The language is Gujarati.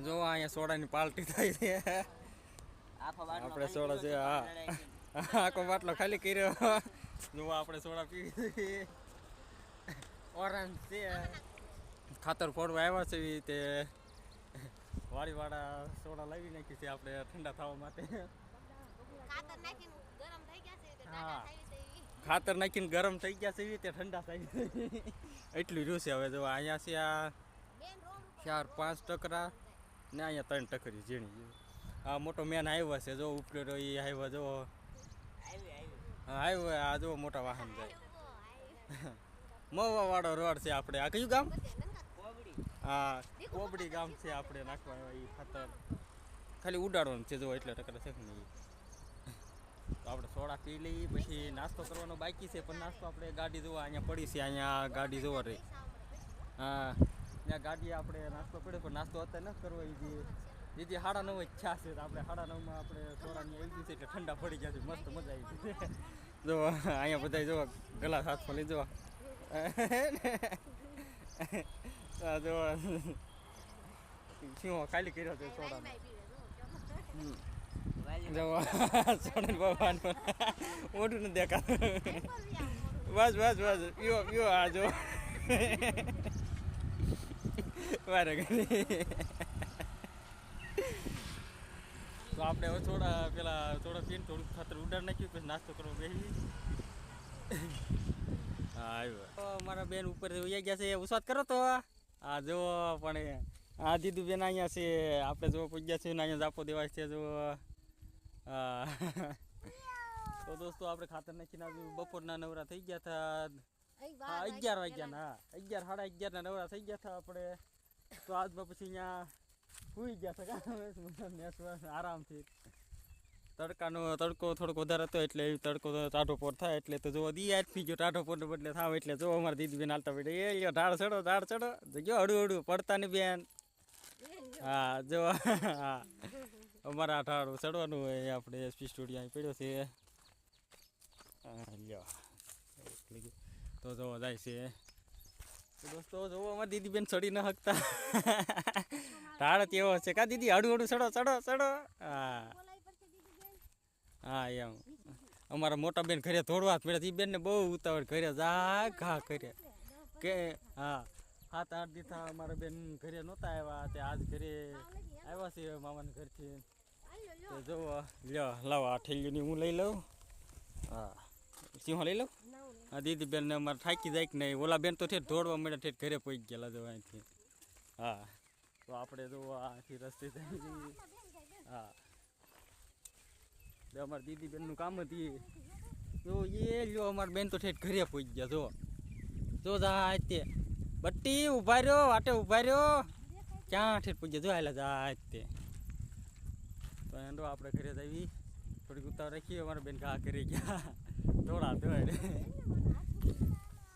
જો અહીંયા સોડાની પાર્ટી થાય છે. આપણે સોડા છે. હા, આખો બાટલો ખાલી કર્યો. જો આપણે સોડા પીવી. ઓરેન્જ છે. ખાતર ફોડવા આવ્યા છે તે વાડીવાળા સોડા લાવી નાખી છે આપણે ઠંડા થવા માટે. હા, ખાતર નાખીને ગરમ થઈ ગયા છે તે ઠંડા થઈ એટલું રહ્યું છે. હવે જો અહીંયા છે આ 4-5 ટકરા ને અહીંયા 3 ટકરી ઝીણી. આ મોટો મેન હાઈવે છે જો ઉપલેટો એ હાઈવે જો. હા, હાઈવે આ જો મોટા વાહન જાય. મહુવા વાળો રોડ છે આપણે. આ કયું ગામ? હા, કોબડી ગામ છે. આપણે નાખવા એ ખાતર ખાલી ઉડાડવાનું છે જો એટલે ટકરા છે નહીં. તો આપણે સોડા પી લઈએ પછી નાસ્તો કરવાનો બાકી છે. પણ નાસ્તો આપણે ગાડી જોવા અહીંયા પડી છે. અહીંયા ગાડી જોવા રહી. હા, ત્યાં ગાડી આપણે નાસ્તો પડ્યો પણ નાસ્તો અત્યારે ન કરવો. જે 9:30 ઈચ્છા છે. આપણે 9:30 આપણે સોડાની આવી ગઈ છે એટલે ઠંડા પડી ગયા છે. મસ્ત મજા આવી ગઈ. જો અહીંયા બધા જો ગ્લાસ હાથમાં લઈ જો. જો શું ખાલી કર્યો છે સોડાનો. સોનલ ભગવાન મોઢું ને દેખા. બસ બસ બસ પીવો પીવો. આ જો વારે તો આપણે હવે થોડા પેલા થોડા પીને થોડુંક ખાતર ઉડાડ નાખ્યું પછી નાસ્તો કરવો બેસી. હા, આવ્યો મારા બેન ઉપર વયા ગયા છે. ઉસાદ કરો તો આ જો. પણ આ દીદું બેન અહીંયા છે. આપણે જો પૂગ્યા છે ને અહીંયા જાપો દેવાય છે જો. તો દોસ્તો આપણે ખાતર નાખીને બપોરના નવરા થઈ ગયા હતા. 11 વાગ્યાના. 11-11:30 નવરા થઈ ગયા હતા આપણે. તો આજમાં પછી અહીંયા સુઈ ગયા હતા આરામથી. તડકો થોડોક વધારે હતો એટલે તડકો ટાઢો પોર થાય એટલે તો જો દી આપી ગયો ટાઢો પોરને બદલે થાવ એટલે જો અમારા દીદી બેન હાલતા પડે એ ઢાળ ચડો ગયો હળું હળું પડતા ની બેન. હા, જો હા અમારા ઢાળું ચડવાનું હોય. આપણે એસપી સ્ટુડિયો અહીં પડ્યો છે. લ્યો તો જોવા જાય છે. તો દોસ્તો જોવો અમારી દીદી બેન ચડી ન શકતા. ઢાળ કેવો છે કા દીદી? હળું હળું ચડો. હા હા, એમ અમારા મોટા બેન ઘરે થોડવા મળે. એ બેનને બહુ ઉતાવળ ઘરે જા ઘા કરે કે. હા, 7-8 દિવસ અમારા બેન ઘરે નહોતા આવ્યા. તે આજ ઘરે આવ્યા છે મામાના ઘરથી. તો જોવો લ્યો લાવો આ ઠેલીની હું લઈ લઉં. હા, સિંહો લઈ લઉં. હા, દીદી બેન અમારે થાકી જાય કે નહીં. ઓલા બેન તો ઠેઠ દોડવા મળ્યા ઠેઠ ઘરે પહોંચી ગયેલા જો અહીંથી. હા, તો આપણે જો આથી રસ્તે થઈ. હા, અમારી દીદી બેનનું કામ હતી જો એ લ્યો. અમારી બેન તો ઠેઠ ઘરે પહોંચી ગયા જો જાય તે. બટ્ટી ઉભા રહ્યો, વાટે ઉભા રહ્યો. ક્યાં ઠેઠ પહોંચ્યા જો હાલા જાય તે. તો એનો આપણે ઘરે જ આવી થોડીક ઉતાર રાખીએ. અમારા બેન ઘા કરી ગયા થોડા દોડ.